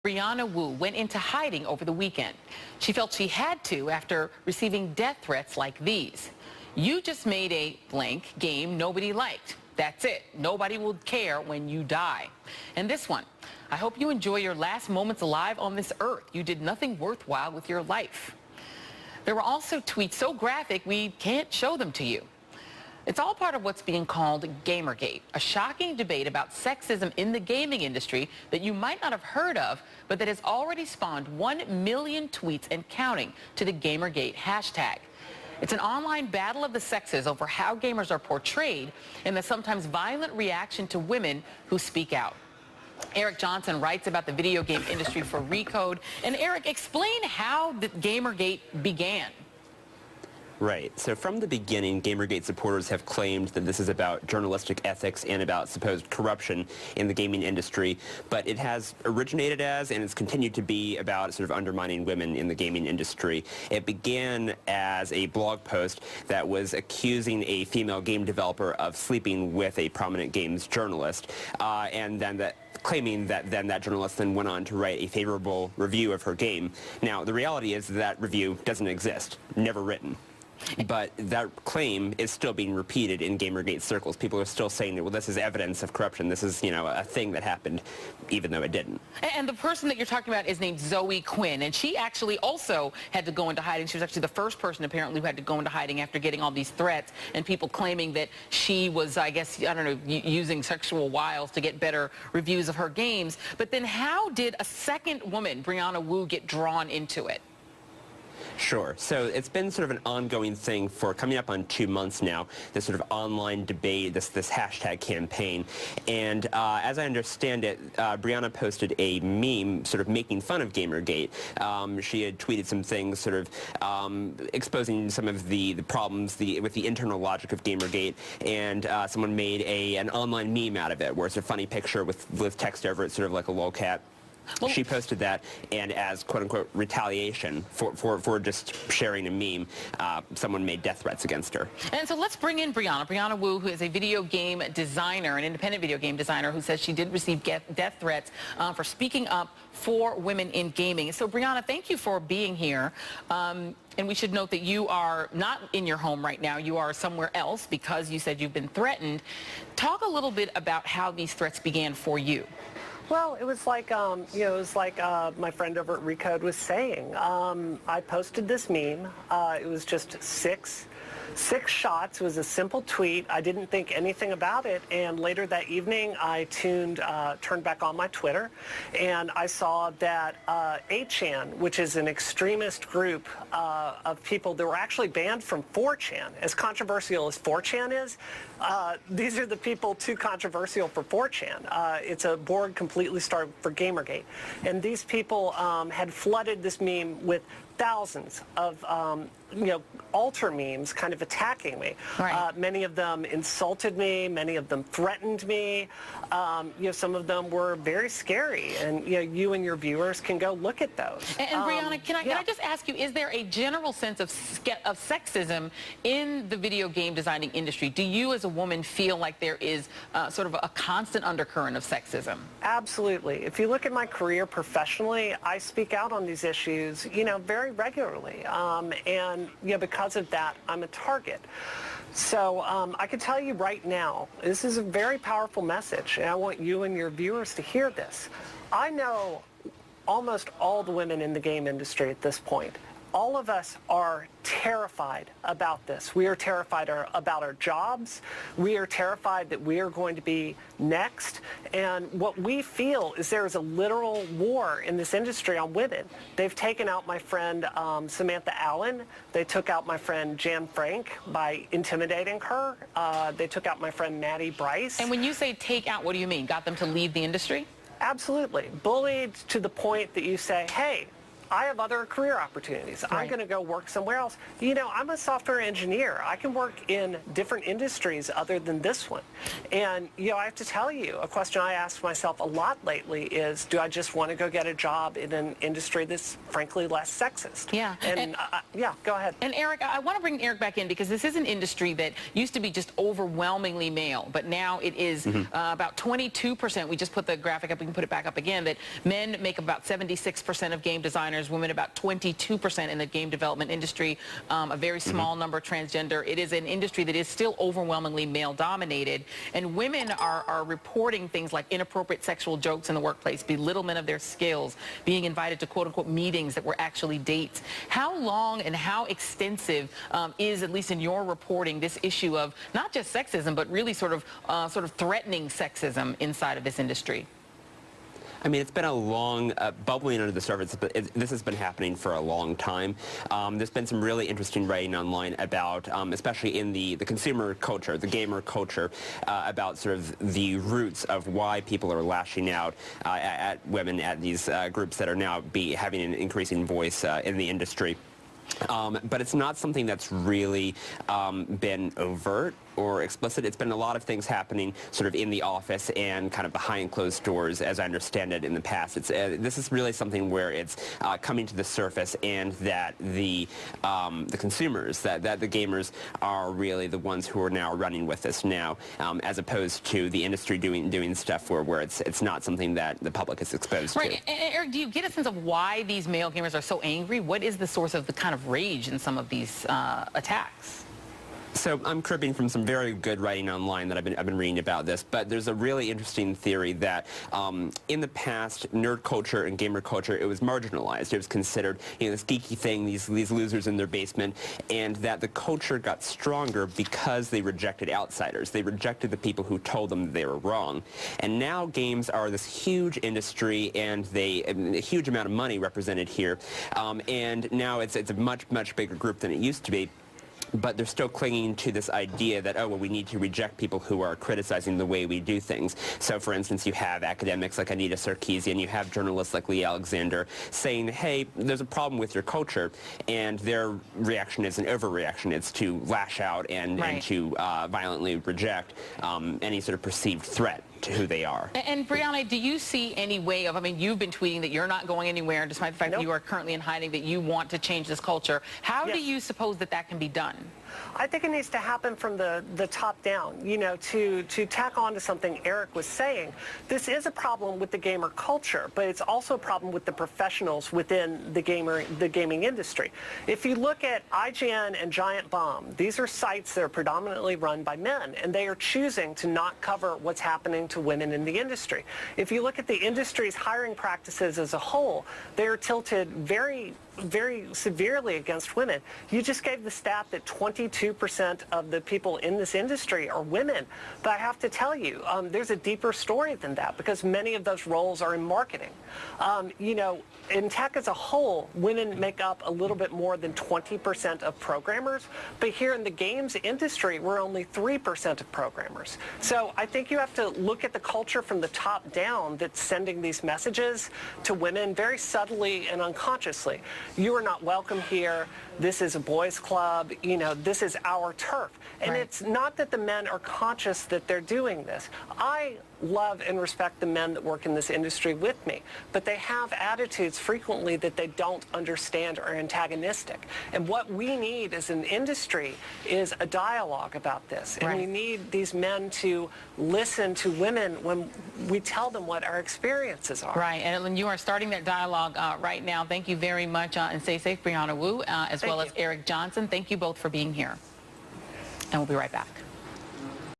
Brianna Wu went into hiding over the weekend. She felt she had to after receiving death threats like these. You just made a blank game nobody liked. That's it. Nobody will care when you die. And this one, I hope you enjoy your last moments alive on this earth. You did nothing worthwhile with your life. There were also tweets so graphic we can't show them to you. It's all part of what's being called GamerGate, a shocking debate about sexism in the gaming industry that you might not have heard of, but that has already spawned 1 million tweets and counting to the GamerGate hashtag. It's an online battle of the sexes over how gamers are portrayed and the sometimes violent reaction to women who speak out. Eric Johnson writes about the video game industry for Recode. And Eric, explain how the GamerGate began. Right. So from the beginning, GamerGate supporters have claimed that this is about journalistic ethics and about supposed corruption in the gaming industry. But it has originated as, and it's continued to be, about sort of undermining women in the gaming industry. It began as a blog post that was accusing a female game developer of sleeping with a prominent games journalist, and then claiming that that journalist then went on to write a favorable review of her game. Now, the reality is that review doesn't exist, never written. But that claim is still being repeated in GamerGate circles. People are still saying, well, this is evidence of corruption. This is, a thing that happened, even though it didn't. And the person that you're talking about is named Zoe Quinn, and she actually also had to go into hiding. She was actually the first person, apparently, who had to go into hiding after getting all these threats and people claiming that she was, I guess, I don't know, using sexual wiles to get better reviews of her games. But then how did a second woman, Brianna Wu, get drawn into it? Sure. So it's been sort of an ongoing thing for coming up on 2 months now, this sort of online debate, this hashtag campaign. And as I understand it, Brianna posted a meme sort of making fun of GamerGate. She had tweeted some things sort of exposing some of the problems with the internal logic of GamerGate, and someone made an online meme out of it where it's a funny picture with text over it, sort of like a lolcat. Well, she posted that, and as quote-unquote retaliation for just sharing a meme, someone made death threats against her. And so let's bring in Brianna Wu, who is a video game designer, an independent video game designer, who says she did receive death threats for speaking up for women in gaming. So Brianna, thank you for being here. And we should note that you are not in your home right now. You are somewhere else because you said you've been threatened. Talk a little bit about how these threats began for you. Well, it was like, my friend over at Recode was saying. I posted this meme. It was just six shots. It was a simple tweet. I didn't think anything about it. And later that evening, I turned back on my Twitter, and I saw that 8chan, which is an extremist group of people that were actually banned from 4chan. As controversial as 4chan is, these are the people too controversial for 4chan. It's a board completely started for GamerGate. And these people had flooded this meme with thousands of alter memes kind of attacking me. Right. Many of them insulted me. Many of them threatened me. Some of them were very scary. And you and your viewers can go look at those. And Brianna, can I just ask you, is there a general sense of sexism in the video game designing industry? Do you as a woman feel like there is sort of a constant undercurrent of sexism? Absolutely. If you look at my career professionally, I speak out on these issues, very regularly. And because of that, I'm a target. So I can tell you right now, this is a very powerful message, and I want you and your viewers to hear this. I know almost all the women in the game industry at this point. All of us are terrified about this. We are terrified about our jobs. We are terrified that we are going to be next. And what we feel is there is a literal war in this industry on women. They've taken out my friend Samantha Allen. They took out my friend Jan Frank by intimidating her. They took out my friend Maddie Bryce. And when you say take out, what do you mean? Got them to leave the industry? Absolutely. Bullied to the point that you say, hey, I have other career opportunities. Right. I'm going to go work somewhere else. You know, I'm a software engineer. I can work in different industries other than this one. And, you know, I have to tell you, a question I ask myself a lot lately is, do I just want to go get a job in an industry that's frankly less sexist? Yeah. And yeah, go ahead. And Eric, I want to bring Eric back in because this is an industry that used to be just overwhelmingly male, but now it is about 22%. We just put the graphic up, we can put it back up again, that men make about 76% of game designers, women about 22% in the game development industry, a very small number transgender. It is an industry that is still overwhelmingly male dominated, and women are reporting things like inappropriate sexual jokes in the workplace, belittlement of their skills, being invited to quote-unquote meetings that were actually dates. How long and how extensive is, at least in your reporting, this issue of not just sexism, but really sort of threatening sexism inside of this industry? I mean, it's been a long, bubbling under the surface, but this has been happening for a long time. There's been some really interesting writing online about, especially in the consumer culture, the gamer culture, about sort of the roots of why people are lashing out at women, at these groups that are now having an increasing voice in the industry. But it's not something that's really been overt or explicit. It's been a lot of things happening sort of in the office and kind of behind closed doors, as I understand it in the past. This is really something where it's coming to the surface, and that the consumers, that the gamers are really the ones who are now running with this now, as opposed to the industry doing stuff where it's not something that the public is exposed to. Right. And Eric, do you get a sense of why these male gamers are so angry? What is the source of the kind of rage in some of these attacks? So I'm cribbing from some very good writing online that I've been reading about this, but there's a really interesting theory that in the past, nerd culture and gamer culture, it was marginalized. It was considered, you know, this geeky thing, these losers in their basement, and that the culture got stronger because they rejected outsiders. They rejected the people who told them they were wrong. And now games are this huge industry, and a huge amount of money represented here, and now it's a much bigger group than it used to be. But they're still clinging to this idea that, oh, well, we need to reject people who are criticizing the way we do things. So, for instance, you have academics like Anita Sarkeesian, you have journalists like Lee Alexander saying, hey, there's a problem with your culture, and their reaction is an overreaction. It's to lash out and to violently reject any sort of perceived threat to who they are. And Brianna, do you see any way of, I mean, you've been tweeting that you're not going anywhere, despite the fact that you are currently in hiding, that you want to change this culture. How do you suppose that that can be done? I think it needs to happen from the top down. You know, to tack on to something Eric was saying, this is a problem with the gamer culture, but it's also a problem with the professionals within the gaming industry. If you look at IGN and Giant Bomb, these are sites that are predominantly run by men, and they are choosing to not cover what's happening to women in the industry. If you look at the industry's hiring practices as a whole, they are tilted very severely against women. You just gave the stat that 22% of the people in this industry are women. But I have to tell you, there's a deeper story than that, because many of those roles are in marketing. You know, in tech as a whole, women make up a little bit more than 20% of programmers. But here in the games industry, we're only 3% of programmers. So I think you have to look at the culture from the top down that's sending these messages to women very subtly and unconsciously. You are not welcome here. This is a boys' club. You know, this is our turf. And it's not that the men are conscious that they're doing this. I love and respect the men that work in this industry with me, but they have attitudes frequently that they don't understand or are antagonistic. And what we need as an industry is a dialogue about this. And we need these men to listen to women when we tell them what our experiences are. Right, and you are starting that dialogue right now. Thank you very much, and stay safe, Brianna Wu, as well as Eric Johnson. Thank you both for being here. And we'll be right back.